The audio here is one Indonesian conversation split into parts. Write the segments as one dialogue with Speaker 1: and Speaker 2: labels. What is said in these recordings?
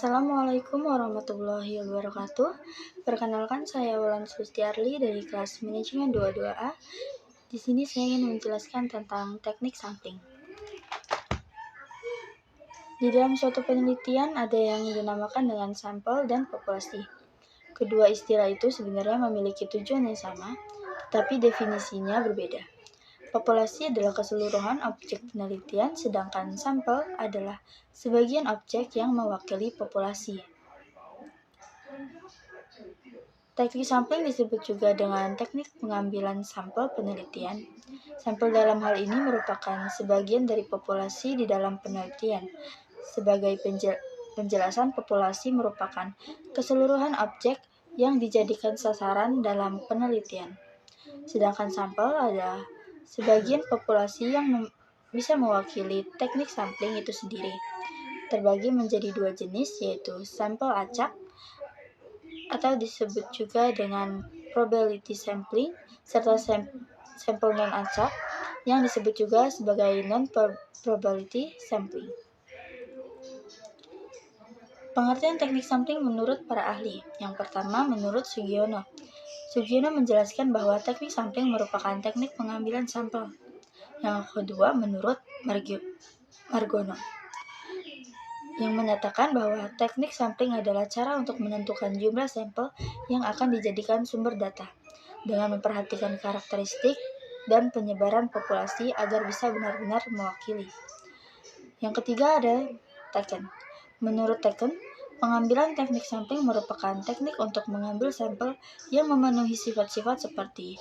Speaker 1: Assalamualaikum warahmatullahi wabarakatuh. Perkenalkan, saya Wulan Sustiarli dari kelas Manajemen 22A. Di sini saya ingin menjelaskan tentang teknik sampling. Di dalam suatu penelitian ada yang dinamakan dengan sampel dan populasi. Kedua istilah itu sebenarnya memiliki tujuan yang sama, tetapi definisinya berbeda. Populasi adalah keseluruhan objek penelitian, sedangkan sampel adalah sebagian objek yang mewakili populasi. Teknik sampling disebut juga dengan teknik pengambilan sampel penelitian. Sampel dalam hal ini merupakan sebagian dari populasi di dalam penelitian. Sebagai penjelasan, populasi merupakan keseluruhan objek yang dijadikan sasaran dalam penelitian. Sedangkan sampel adalah sebagian populasi yang bisa mewakili teknik sampling itu sendiri. Terbagi menjadi dua jenis, yaitu sampel acak atau disebut juga dengan probability sampling, serta sampel non-acak yang disebut juga sebagai non-probability sampling. Pengertian teknik sampling menurut para ahli. Yang pertama, menurut Sugiono. Sugiono menjelaskan bahwa teknik sampling merupakan teknik pengambilan sampel. Yang kedua, menurut Margono, yang menyatakan bahwa teknik sampling adalah cara untuk menentukan jumlah sampel yang akan dijadikan sumber data, dengan memperhatikan karakteristik dan penyebaran populasi agar bisa benar-benar mewakili. Yang ketiga ada Taken. Menurut Taken, pengambilan teknik sampling merupakan teknik untuk mengambil sampel yang memenuhi sifat-sifat seperti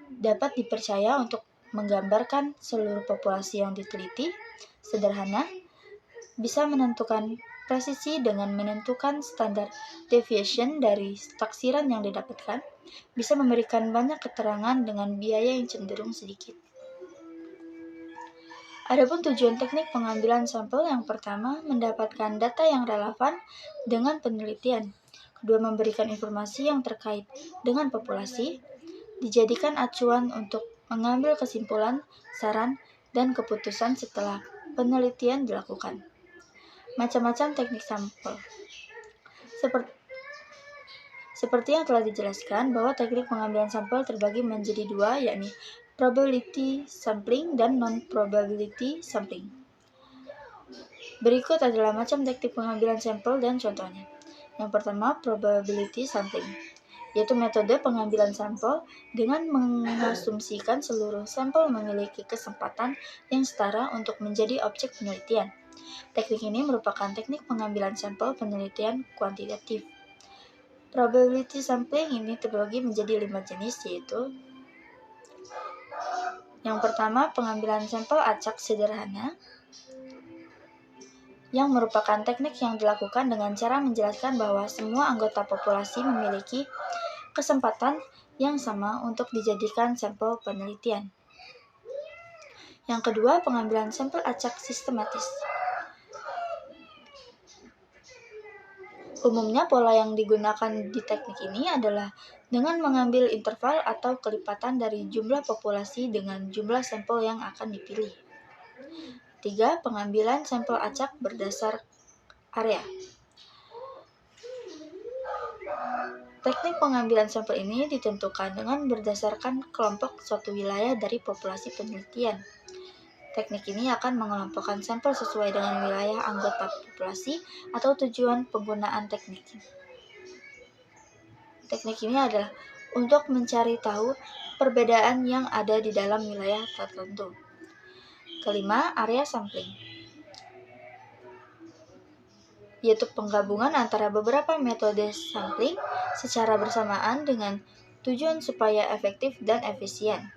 Speaker 1: dapat dipercaya untuk menggambarkan seluruh populasi yang diteliti, sederhana, bisa menentukan presisi dengan menentukan standar deviation dari taksiran yang didapatkan, bisa memberikan banyak keterangan dengan biaya yang cenderung sedikit. Adapun tujuan teknik pengambilan sampel, yang pertama, mendapatkan data yang relevan dengan penelitian. Kedua, memberikan informasi yang terkait dengan populasi, dijadikan acuan untuk mengambil kesimpulan, saran, dan keputusan setelah penelitian dilakukan. Macam-macam teknik sampel. Seperti yang telah dijelaskan, bahwa teknik pengambilan sampel terbagi menjadi dua, yakni probability sampling dan non-probability sampling. Berikut adalah macam teknik pengambilan sampel dan contohnya. Yang pertama, probability sampling, yaitu metode pengambilan sampel dengan mengasumsikan seluruh sampel memiliki kesempatan yang setara untuk menjadi objek penelitian. Teknik ini merupakan teknik pengambilan sampel penelitian kuantitatif. Probability sampling ini terbagi menjadi 5 jenis, yaitu yang pertama, pengambilan sampel acak sederhana, yang merupakan teknik yang dilakukan dengan cara menjelaskan bahwa semua anggota populasi memiliki kesempatan yang sama untuk dijadikan sampel penelitian. Yang kedua, pengambilan sampel acak sistematis. Umumnya, pola yang digunakan di teknik ini adalah dengan mengambil interval atau kelipatan dari jumlah populasi dengan jumlah sampel yang akan dipilih. 3. Pengambilan sampel acak berdasar area. Teknik pengambilan sampel ini ditentukan dengan berdasarkan kelompok suatu wilayah dari populasi penelitian. Teknik ini akan mengelompokkan sampel sesuai dengan wilayah anggota populasi atau tujuan penggunaan teknik. Teknik ini adalah untuk mencari tahu perbedaan yang ada di dalam wilayah tertentu. Kelima, area sampling, yaitu penggabungan antara beberapa metode sampling secara bersamaan dengan tujuan supaya efektif dan efisien.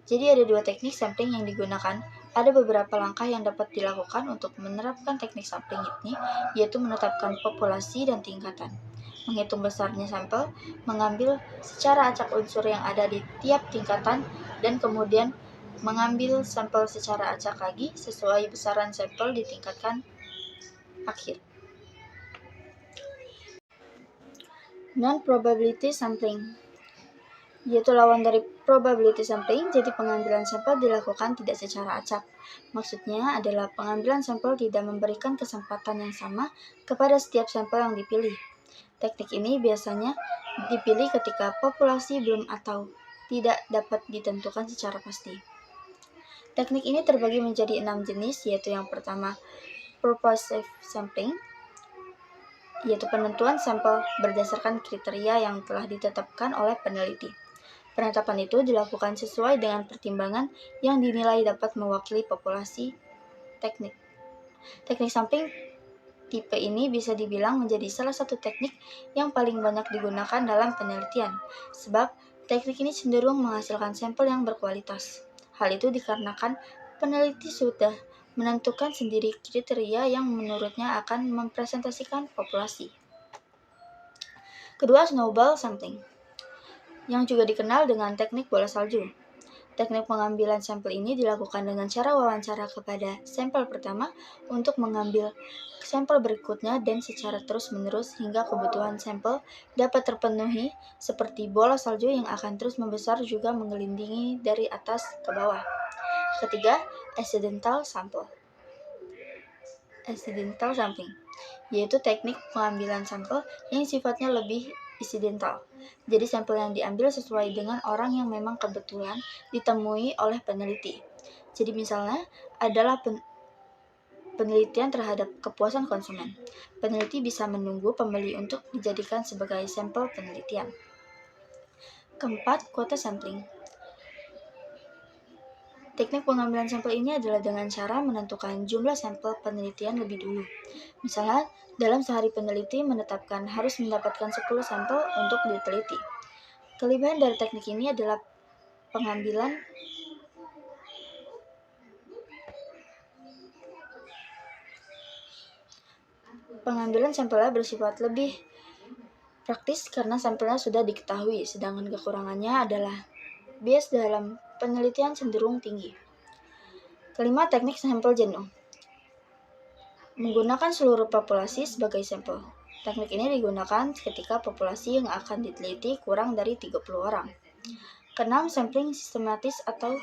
Speaker 1: Jadi ada dua teknik sampling yang digunakan. Ada beberapa langkah yang dapat dilakukan untuk menerapkan teknik sampling ini, yaitu menetapkan populasi dan tingkatan, menghitung besarnya sampel, mengambil secara acak unsur yang ada di tiap tingkatan, dan kemudian mengambil sampel secara acak lagi sesuai besaran sampel di tingkatan akhir. Non-probability sampling. yaitu lawan dari probability sampling. Jadi pengambilan sampel dilakukan tidak secara acak. Maksudnya adalah pengambilan sampel tidak memberikan kesempatan yang sama kepada setiap sampel yang dipilih. Teknik ini biasanya dipilih ketika populasi belum atau tidak dapat ditentukan secara pasti. Teknik ini terbagi menjadi 6 jenis, yaitu yang pertama purposive sampling, yaitu penentuan sampel berdasarkan kriteria yang telah ditetapkan oleh peneliti. Penetapan itu dilakukan sesuai dengan pertimbangan yang dinilai dapat mewakili populasi. Teknik sampling tipe ini bisa dibilang menjadi salah satu teknik yang paling banyak digunakan dalam penelitian, sebab teknik ini cenderung menghasilkan sampel yang berkualitas. Hal itu dikarenakan peneliti sudah menentukan sendiri kriteria yang menurutnya akan mempresentasikan populasi. Kedua, snowball sampling, yang juga dikenal dengan teknik bola salju. Teknik pengambilan sampel ini dilakukan dengan cara wawancara kepada sampel pertama untuk mengambil sampel berikutnya dan secara terus-menerus hingga kebutuhan sampel dapat terpenuhi, seperti bola salju yang akan terus membesar juga mengelilingi dari atas ke bawah. Ketiga, accidental sampling, yaitu teknik pengambilan sampel yang sifatnya lebih insidental. Jadi sampel yang diambil sesuai dengan orang yang memang kebetulan ditemui oleh peneliti. Jadi misalnya adalah penelitian terhadap kepuasan konsumen. Peneliti bisa menunggu pembeli untuk dijadikan sebagai sampel penelitian. Keempat, quota sampling. Teknik pengambilan sampel ini adalah dengan cara menentukan jumlah sampel penelitian lebih dulu. Misalnya, dalam sehari peneliti menetapkan harus mendapatkan 10 sampel untuk diteliti. Kelebihan dari teknik ini adalah pengambilan sampelnya bersifat lebih praktis karena sampelnya sudah diketahui, sedangkan kekurangannya adalah bias dalam penelitian cenderung tinggi. Kelima, teknik sampel jenuh, menggunakan seluruh populasi sebagai sampel. Teknik ini digunakan ketika populasi yang akan diteliti kurang dari 30 orang. Keenam, sampling sistematis atau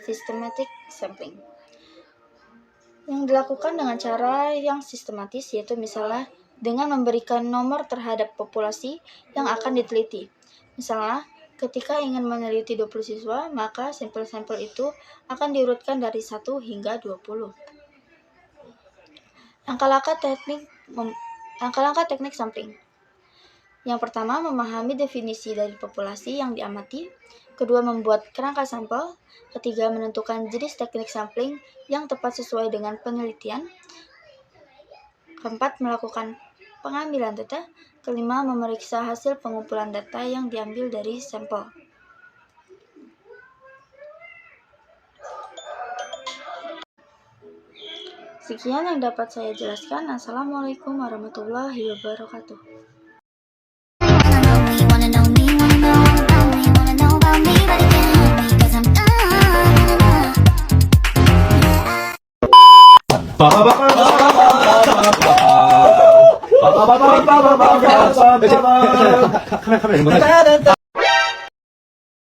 Speaker 1: systematic sampling, yang dilakukan dengan cara yang sistematis, yaitu misalnya dengan memberikan nomor terhadap populasi yang akan diteliti. Misalnya, ketika ingin meneliti 20 siswa, maka sampel-sampel itu akan diurutkan dari 1 hingga 20. Langkah-langkah teknik sampling. Yang pertama, memahami definisi dari populasi yang diamati. Kedua, membuat kerangka sampel. Ketiga, menentukan jenis teknik sampling yang tepat sesuai dengan penelitian. Keempat, melakukan pengambilan data. Kelima, memeriksa hasil pengumpulan data yang diambil dari sampel. Sekian yang dapat saya jelaskan. Assalamualaikum warahmatullahi wabarakatuh.
Speaker 2: 카메라